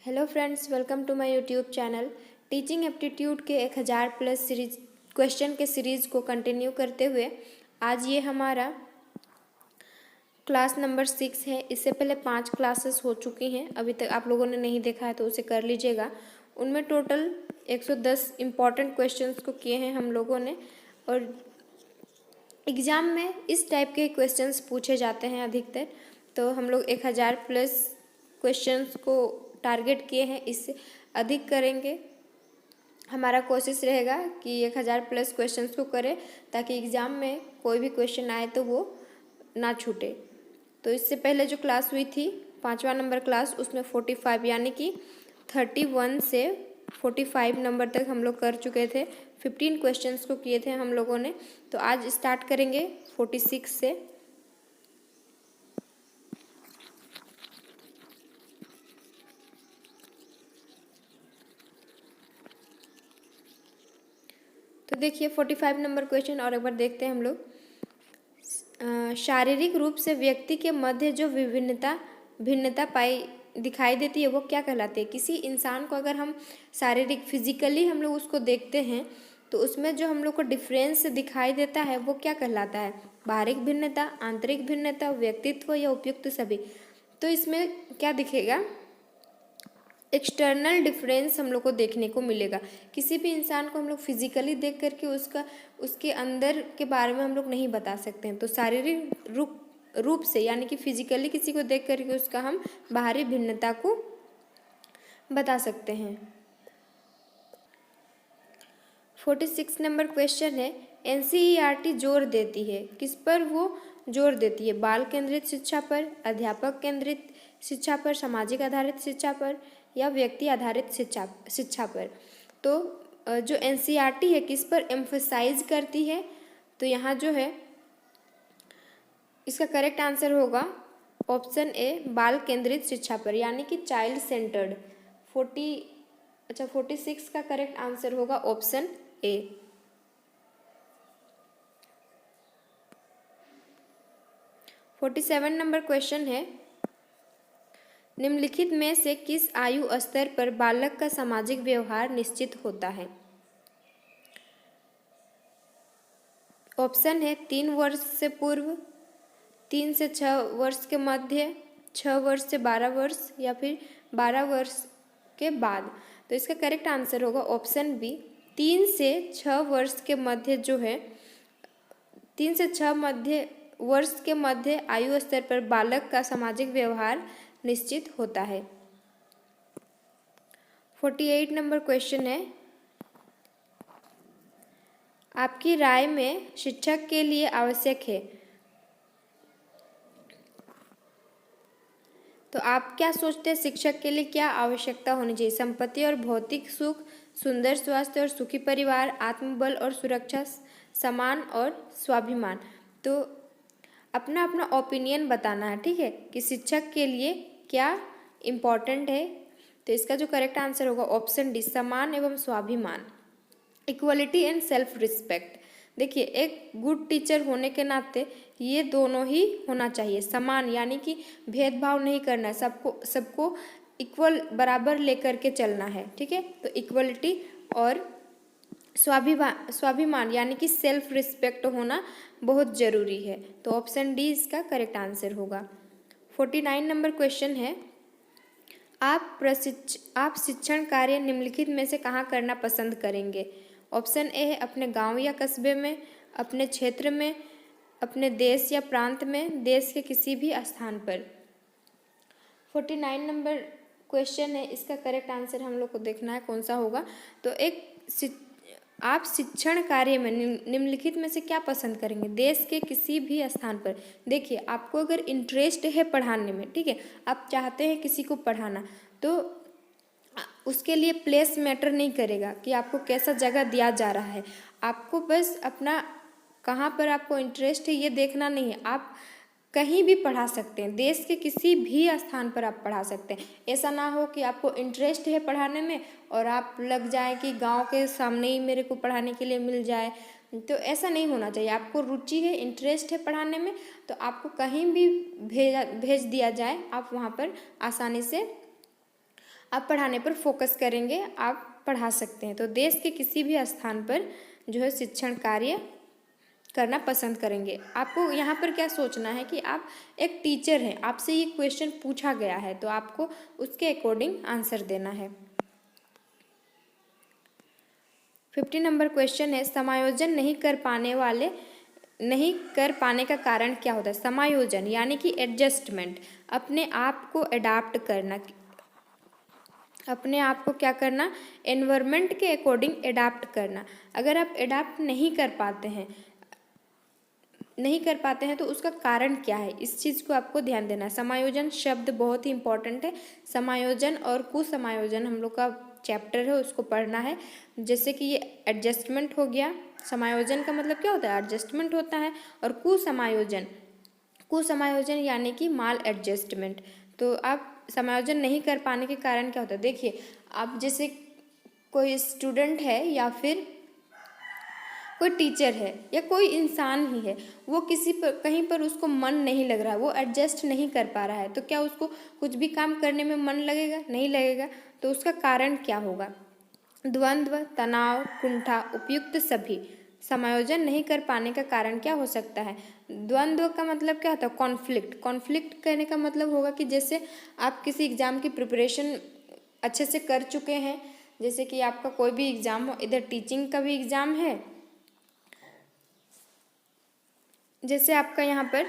Hello friends, welcome to my YouTube channel. Teaching aptitude के 1000 plus series question के series को continue करते हुए आज ये हमारा क्लास नंबर 6 है। इससे पहले 5 क्लासेस हो चुकी हैं, अभी तक आप लोगों ने नहीं देखा है तो उसे कर लीजिएगा। उनमें टोटल 110 इम्पॉर्टेंट क्वेश्चंस को किए हैं हम लोगों ने, और एग्ज़ाम में इस टाइप के क्वेश्चंस पूछे जाते हैं अधिकतर। तो हम लोग 1000 प्लस क्वेश्चंस को टारगेट किए हैं, इससे अधिक करेंगे। हमारा कोशिश रहेगा कि 1000 प्लस क्वेश्चंस को करें ताकि एग्ज़ाम में कोई भी क्वेश्चन आए तो वो ना छूटे। तो इससे पहले जो क्लास हुई थी 5वां नंबर क्लास, उसमें 45 यानी कि 31 से 45 नंबर तक हम लोग कर चुके थे। 15 क्वेश्चंस को किए थे हम लोगों ने। तो आज स्टार्ट करेंगे 46 से। तो देखिए 45 नंबर क्वेश्चन और एक बार देखते हैं हम लोग। शारीरिक रूप से व्यक्ति के मध्य जो भिन्नता पाई दिखाई देती है वो क्या कहलाती है। किसी इंसान को अगर हम शारीरिक फिजिकली हम लोग उसको देखते हैं तो उसमें जो हम लोग को डिफरेंस दिखाई देता है वो क्या कहलाता है। बाहरिक भिन्नता, आंतरिक भिन्नता, व्यक्तित्व या उपयुक्त सभी। तो इसमें क्या दिखेगा, एक्सटर्नल डिफरेंस हम लोग को देखने को मिलेगा। किसी भी इंसान को हम लोग फिजिकली देख करके उसके अंदर के बारे में हम लोग नहीं बता सकते हैं। तो शारीरिक रूप से यानी कि फिजिकली किसी को देख करके उसका हम बाहरी भिन्नता को बता सकते हैं। 46 नंबर क्वेश्चन है, एनसीईआरटी जोर देती है किस पर। वो जोर देती है बाल केंद्रित शिक्षा पर, अध्यापक केंद्रित शिक्षा पर, सामाजिक आधारित शिक्षा पर या व्यक्ति आधारित शिक्षा पर। तो जो एनसीईआरटी है किस पर एम्फसाइज करती है। तो यहाँ जो है इसका करेक्ट आंसर होगा ऑप्शन ए, बाल केंद्रित शिक्षा पर, यानी कि चाइल्ड सेंटर्ड। 46 का करेक्ट आंसर होगा option A. Forty 47 number question है, निम्नलिखित में से किस आयु स्तर पर बालक का सामाजिक व्यवहार निश्चित होता है। ऑप्शन है 3 वर्ष से पूर्व, 3 से 6 वर्ष के मध्य, 6 वर्ष से 12 वर्ष या फिर 12 वर्ष के बाद। तो इसका करेक्ट आंसर होगा ऑप्शन बी, 3 से 6 वर्ष के मध्य जो है, 3 से 6 वर्ष के मध्य आयु स्तर पर बालक का सामाजिक व्यवहार निश्चित होता है। 48 नंबर क्वेश्चन है, आपकी राय में शिक्षक के लिए आवश्यक है। तो आप क्या सोचते हैं शिक्षक के लिए क्या आवश्यकता होनी चाहिए। संपत्ति और भौतिक सुख, सुंदर स्वास्थ्य और सुखी परिवार, आत्मबल और सुरक्षा, सम्मान और स्वाभिमान। तो अपना अपना ओपिनियन बताना है, ठीक है, कि शिक्षक के लिए क्या इम्पोर्टेंट है। तो इसका जो करेक्ट आंसर होगा ऑप्शन डी, सम्मान एवं स्वाभिमान, इक्वलिटी एंड सेल्फ रिस्पेक्ट। देखिए एक गुड टीचर होने के नाते ये दोनों ही होना चाहिए। समान यानी कि भेदभाव नहीं करना है, सबको इक्वल बराबर लेकर के चलना है, ठीक है। तो इक्वलिटी और स्वाभिमान यानी कि सेल्फ रिस्पेक्ट होना बहुत ज़रूरी है। तो ऑप्शन डी इसका करेक्ट आंसर होगा। 49 नंबर क्वेश्चन है, आप शिक्षण कार्य निम्नलिखित में से कहाँ करना पसंद करेंगे। ऑप्शन ए है अपने गांव या कस्बे में, अपने क्षेत्र में, अपने देश या प्रांत में, देश के किसी भी स्थान पर। 49 नंबर क्वेश्चन है, इसका करेक्ट आंसर हम लोग को देखना है कौन सा होगा। तो आप शिक्षण कार्य में निम्नलिखित में से क्या पसंद करेंगे, देश के किसी भी स्थान पर। देखिए आपको अगर इंटरेस्ट है पढ़ाने में, ठीक है, आप चाहते हैं किसी को पढ़ाना, तो उसके लिए प्लेस मैटर नहीं करेगा कि आपको कैसा जगह दिया जा रहा है। आपको बस अपना कहाँ पर आपको इंटरेस्ट है ये देखना नहीं है। आप कहीं भी पढ़ा सकते हैं, देश के किसी भी स्थान पर आप पढ़ा सकते हैं। ऐसा ना हो कि आपको इंटरेस्ट है पढ़ाने में और आप लग जाए कि गांव के सामने ही मेरे को पढ़ाने के लिए मिल जाए। तो ऐसा नहीं होना चाहिए। आपको रुचि है, इंटरेस्ट है पढ़ाने में, तो आपको कहीं भी भेज दिया जाए, आप वहाँ पर आसानी से आप पढ़ाने पर फोकस करेंगे, आप पढ़ा सकते हैं। तो देश के किसी भी स्थान पर जो है शिक्षण कार्य करना पसंद करेंगे। आपको यहाँ पर क्या सोचना है कि आप एक टीचर हैं, आपसे ये क्वेश्चन पूछा गया है तो आपको उसके अकॉर्डिंग आंसर देना है। 50 नंबर क्वेश्चन है, समायोजन नहीं कर पाने का कारण क्या होता है। समायोजन यानी कि एडजस्टमेंट, अपने आप को अडाप्ट करना, अपने आप को क्या करना, एनवायरनमेंट के अकॉर्डिंग अडाप्ट करना। अगर आप अडाप्ट नहीं कर पाते हैं तो उसका कारण क्या है, इस चीज़ को आपको ध्यान देना है। समायोजन शब्द बहुत ही इंपॉर्टेंट है। समायोजन और कुसमायोजन हम लोग का चैप्टर है, उसको पढ़ना है। जैसे कि ये एडजस्टमेंट हो गया, समायोजन का मतलब क्या होता है, एडजस्टमेंट होता है। और कुसमायोजन यानी कि माल एडजस्टमेंट। तो आप समायोजन नहीं कर पाने के कारण क्या होता है, देखिए आप जैसे कोई स्टूडेंट है या फिर कोई टीचर है या कोई इंसान ही है, वो कहीं पर उसको मन नहीं लग रहा है, वो एडजस्ट नहीं कर पा रहा है, तो क्या उसको कुछ भी काम करने में मन लगेगा, नहीं लगेगा। तो उसका कारण क्या होगा, द्वंद्व, तनाव, कुंठा, उपयुक्त सभी। समायोजन नहीं कर पाने का कारण क्या हो सकता है। द्वंद्व का मतलब क्या होता है, कॉन्फ्लिक्ट कहने का मतलब होगा कि जैसे आप किसी एग्ज़ाम की प्रिपरेशन अच्छे से कर चुके हैं, जैसे कि आपका कोई भी एग्ज़ाम हो, इधर टीचिंग का भी एग्ज़ाम है, जैसे आपका यहाँ पर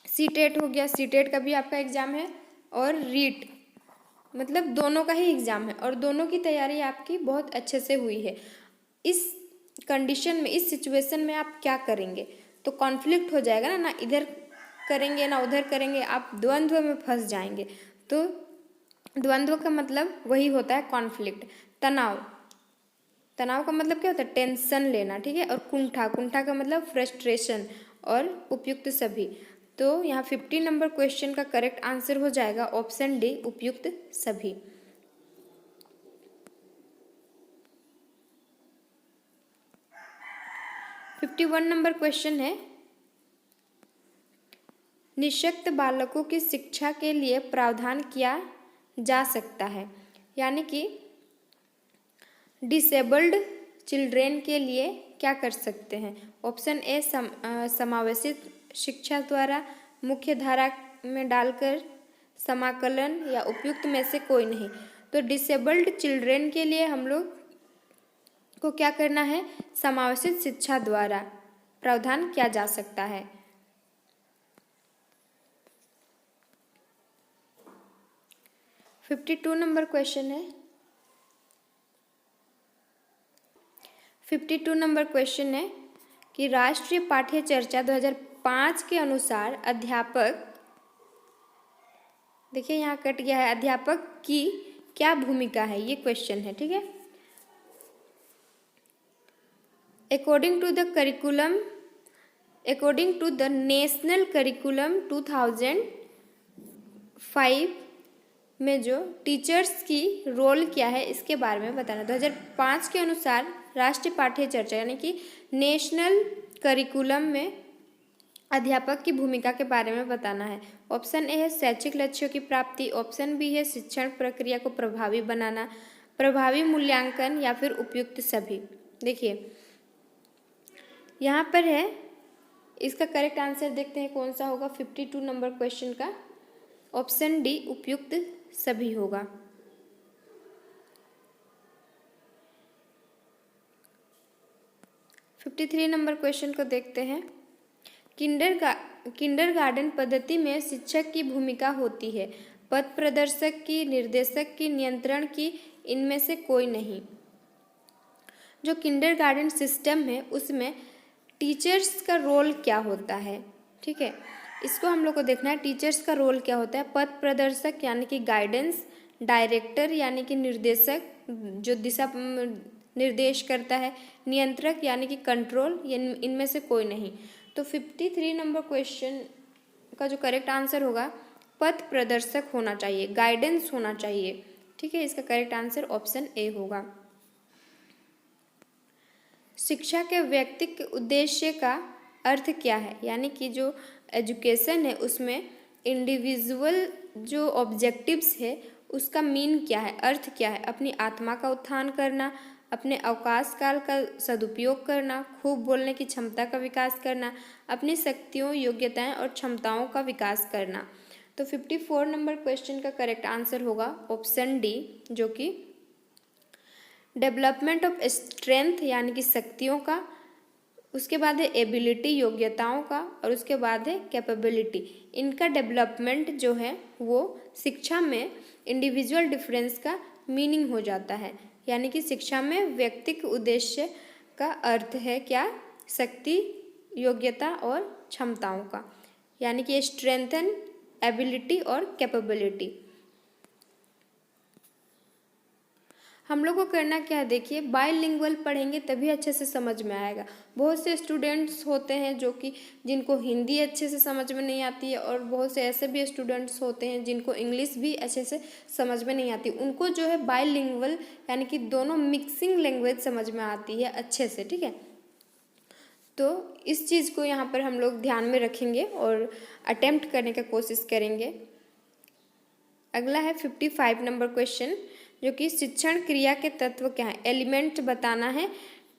सीटेट हो गया, सीटेट का भी आपका एग्ज़ाम है, और रीट, मतलब दोनों का ही एग्ज़ाम है और दोनों की तैयारी आपकी बहुत अच्छे से हुई है। इस कंडीशन में, इस सिचुएशन में आप क्या करेंगे, तो कॉन्फ्लिक्ट हो जाएगा ना इधर करेंगे ना उधर करेंगे, आप द्वंद्व में फंस जाएंगे। तो द्वंद्व का मतलब वही होता है कॉन्फ्लिक्ट। तनाव का मतलब क्या होता है, टेंशन लेना, ठीक है। और कुंठा का मतलब फ्रस्ट्रेशन। और उपयुक्त सभी। तो यहाँ 50 नंबर क्वेश्चन का करेक्ट आंसर हो जाएगा ऑप्शन डी, उपयुक्त सभी। फिफ्टी 51 नंबर क्वेश्चन है, निःशक्त बालकों की शिक्षा के लिए प्रावधान किया जा सकता है, यानी कि डिसेबल्ड चिल्ड्रेन के लिए क्या कर सकते हैं। ऑप्शन ए, समावेशित शिक्षा द्वारा, मुख्य धारा में डालकर, समाकलन, या उपयुक्त में से कोई नहीं। तो डिसेबल्ड चिल्ड्रेन के लिए हम लोग को क्या करना है, समावेशित शिक्षा द्वारा प्रावधान किया जा सकता है। फिफ्टी 52 नंबर क्वेश्चन है, 52 नंबर क्वेश्चन है कि राष्ट्रीय पाठ्य चर्चा 2005 के अनुसार अध्यापक, देखिए यहाँ कट गया है, अध्यापक की क्या भूमिका है, ये क्वेश्चन है, ठीक है। According to the national curriculum 2005 में जो टीचर्स की रोल क्या है इसके बारे में बताना। 2005 के अनुसार राष्ट्रीय पाठ्य चर्चा यानी कि नेशनल करिकुलम में अध्यापक की भूमिका के बारे में बताना है। ऑप्शन ए है शैक्षिक लक्ष्यों की प्राप्ति, ऑप्शन बी है शिक्षण प्रक्रिया को प्रभावी बनाना, प्रभावी मूल्यांकन, या फिर उपयुक्त सभी। देखिए यहाँ पर है, इसका करेक्ट आंसर देखते हैं कौन सा होगा 52 नंबर क्वेश्चन का। ऑप्शन डी, उपयुक्त सभी होगा। फिफ्टी 53 नंबर क्वेश्चन को देखते हैं, किंडरगार्टन पद्धति में शिक्षक की भूमिका होती है, पथ प्रदर्शक की, निर्देशक की, नियंत्रण की, इनमें से कोई नहीं। जो किंडरगार्टन सिस्टम है उसमें टीचर्स का रोल क्या होता है, ठीक है, इसको हम लोग को देखना है। टीचर्स का रोल क्या होता है, पथ प्रदर्शक यानी कि गाइडेंस, डायरेक्टर यानी कि निर्देशक जो दिशा निर्देश करता है, नियंत्रक यानी कि कंट्रोल, इनमें से कोई नहीं। तो 53 नंबर क्वेश्चन का जो करेक्ट आंसर होगा पथ प्रदर्शक होना चाहिए, गाइडेंस होना चाहिए, ठीक है। इसका करेक्ट आंसर ऑप्शन ए होगा। शिक्षा के व्यक्तिक उद्देश्य का अर्थ क्या है, यानी कि जो एजुकेशन है उसमें इंडिविजुअल जो ऑब्जेक्टिव्स है उसका मीन क्या है, अर्थ क्या है, अपनी आत्मा का उत्थान करना, अपने अवकाश काल का सदुपयोग करना, खूब बोलने की क्षमता का विकास करना, अपनी शक्तियों, योग्यताएं और क्षमताओं का विकास करना। तो 54 नंबर क्वेश्चन का करेक्ट आंसर होगा ऑप्शन डी, जो कि डेवलपमेंट ऑफ स्ट्रेंथ यानी कि शक्तियों का, उसके बाद है एबिलिटी योग्यताओं का, और उसके बाद है कैपेबिलिटी। इनका डेवलपमेंट जो है वो शिक्षा में इंडिविजुअल डिफरेंस का मीनिंग हो जाता है, यानी कि शिक्षा में व्यक्तिगत उद्देश्य का अर्थ है क्या, शक्ति, योग्यता और क्षमताओं का, यानी कि स्ट्रेंथन, एबिलिटी और कैपेबिलिटी। हम लोग को करना क्या है, देखिए बाइलिंगुअल पढ़ेंगे तभी अच्छे से समझ में आएगा। बहुत से स्टूडेंट्स होते हैं जो कि जिनको हिंदी अच्छे से समझ में नहीं आती है, और बहुत से ऐसे भी स्टूडेंट्स होते हैं जिनको इंग्लिश भी अच्छे से समझ में नहीं आती। उनको जो है बाइलिंगुअल यानी कि दोनों मिक्सिंग लैंग्वेज समझ में आती है अच्छे से, ठीक है। तो इस चीज़ को यहाँ पर हम लोग ध्यान में रखेंगे और अटेम्प्ट करने का कोशिश करेंगे। अगला है 55 नंबर क्वेश्चन, जो कि शिक्षण क्रिया के तत्व क्या है, एलिमेंट बताना है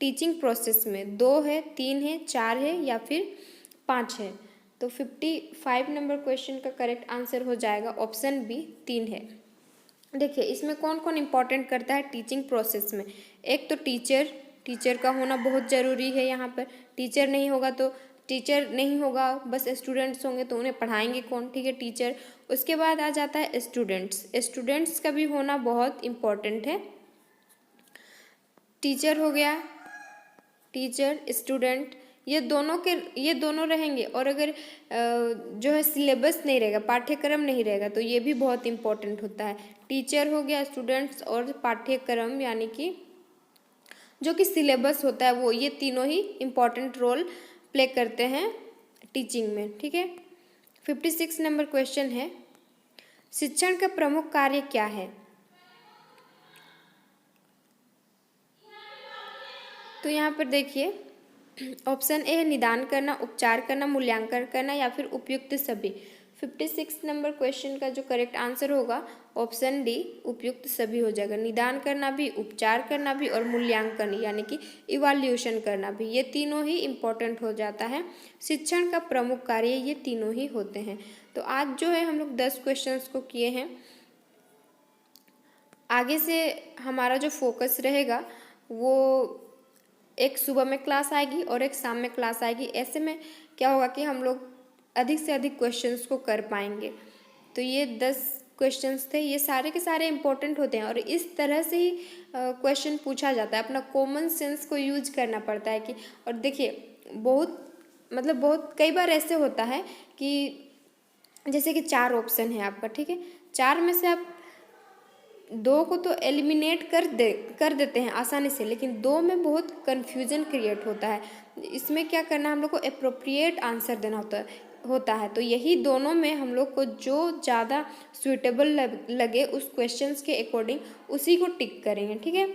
टीचिंग प्रोसेस में। 2 है, 3 है, 4 है या फिर 5 है। तो 55 नंबर क्वेश्चन का करेक्ट आंसर हो जाएगा ऑप्शन बी, 3 है। देखिए इसमें कौन कौन इंपॉर्टेंट करता है टीचिंग प्रोसेस में। एक तो टीचर का होना बहुत ज़रूरी है यहाँ पर। टीचर नहीं होगा तो टीचर नहीं होगा, बस स्टूडेंट्स होंगे तो उन्हें पढ़ाएंगे कौन, ठीक है, टीचर। उसके बाद आ जाता है स्टूडेंट्स का भी होना बहुत इम्पोर्टेंट है। टीचर हो गया, टीचर, स्टूडेंट, ये दोनों रहेंगे। और अगर जो है सिलेबस नहीं रहेगा, पाठ्यक्रम नहीं रहेगा, तो ये भी बहुत इम्पोर्टेंट होता है। टीचर हो गया, स्टूडेंट्स और पाठ्यक्रम यानी कि जो कि सिलेबस होता है वो, ये तीनों ही इम्पोर्टेंट रोल प्ले करते हैं टीचिंग में, ठीक है। 56 नंबर क्वेश्चन है, शिक्षण का प्रमुख कार्य क्या है। तो यहाँ पर देखिए ऑप्शन ए है निदान करना, उपचार करना, मूल्यांकन करना या फिर उपयुक्त सभी। 56 नंबर क्वेश्चन का जो करेक्ट आंसर होगा ऑप्शन डी, उपयुक्त सभी हो जाएगा। निदान करना भी, उपचार करना भी और मूल्यांकन यानी कि इवैल्यूएशन करना भी, ये तीनों ही इम्पोर्टेंट हो जाता है। शिक्षण का प्रमुख कार्य ये तीनों ही होते हैं। तो आज जो है हम लोग 10 क्वेश्चंस को किए हैं। आगे से हमारा जो फोकस रहेगा वो एक सुबह में क्लास आएगी और एक शाम में क्लास आएगी। ऐसे में क्या होगा कि हम लोग अधिक से अधिक क्वेश्चंस को कर पाएंगे। तो ये 10 क्वेश्चंस थे, ये सारे के सारे इम्पोर्टेंट होते हैं और इस तरह से ही क्वेश्चन पूछा जाता है। अपना कॉमन सेंस को यूज करना पड़ता है कि, और देखिए बहुत कई बार ऐसे होता है कि जैसे कि 4 ऑप्शन है आपका, ठीक है, 4 में से आप 2 को तो एलिमिनेट कर देते हैं आसानी से, लेकिन 2 में बहुत कन्फ्यूजन क्रिएट होता है। इसमें क्या करना है, हम लोग को अप्रोप्रिएट आंसर देना होता है। तो यही दोनों में हम लोग को जो ज़्यादा सुइटेबल लगे उस क्वेश्चंस के अकॉर्डिंग उसी को टिक करेंगे, ठीक है।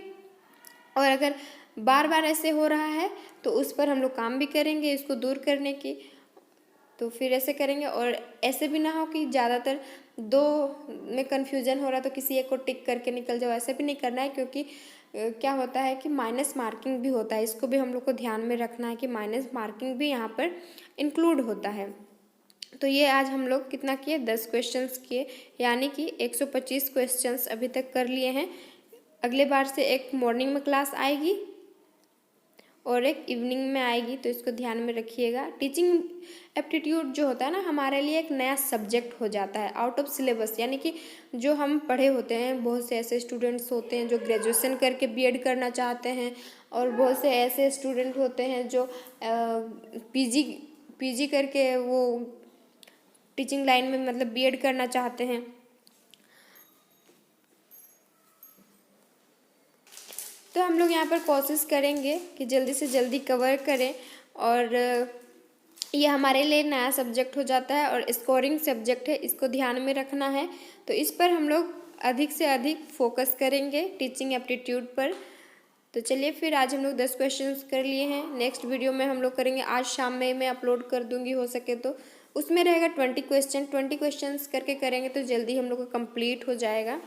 और अगर बार बार ऐसे हो रहा है तो उस पर हम लोग काम भी करेंगे इसको दूर करने की। तो फिर ऐसे करेंगे, और ऐसे भी ना हो कि ज़्यादातर 2 में कन्फ्यूजन हो रहा तो किसी एक को टिक करके निकल जाओ, ऐसे भी नहीं करना है। क्योंकि क्या होता है कि माइनस मार्किंग भी होता है, इसको भी हम लोग को ध्यान में रखना है कि माइनस मार्किंग भी यहाँ पर इंक्लूड होता है। तो ये आज हम लोग कितना किए, 10 क्वेश्चंस किए, यानी कि 125 क्वेश्चंस अभी तक कर लिए हैं। अगले बार से एक मॉर्निंग में क्लास आएगी और एक इवनिंग में आएगी, तो इसको ध्यान में रखिएगा। टीचिंग एप्टीट्यूड जो होता है ना, हमारे लिए एक नया सब्जेक्ट हो जाता है आउट ऑफ सिलेबस। यानी कि जो हम पढ़े होते हैं, बहुत से ऐसे स्टूडेंट्स होते हैं जो ग्रेजुएशन करके बीएड करना चाहते हैं, और बहुत से ऐसे स्टूडेंट होते हैं जो पीजी करके वो टीचिंग लाइन में बीएड करना चाहते हैं। तो हम लोग यहाँ पर कोशिश करेंगे कि जल्दी से जल्दी कवर करें, और ये हमारे लिए नया सब्जेक्ट हो जाता है और स्कोरिंग सब्जेक्ट है, इसको ध्यान में रखना है। तो इस पर हम लोग अधिक से अधिक फोकस करेंगे टीचिंग एप्टीट्यूड पर। तो चलिए फिर आज हम लोग 10 क्वेश्चंस कर लिए हैं। नेक्स्ट वीडियो में हम लोग करेंगे, आज शाम में मैं अपलोड कर दूंगी हो सके तो। उसमें रहेगा 20 क्वेश्चंस करके करेंगे तो जल्दी हम लोग का कंप्लीट हो जाएगा।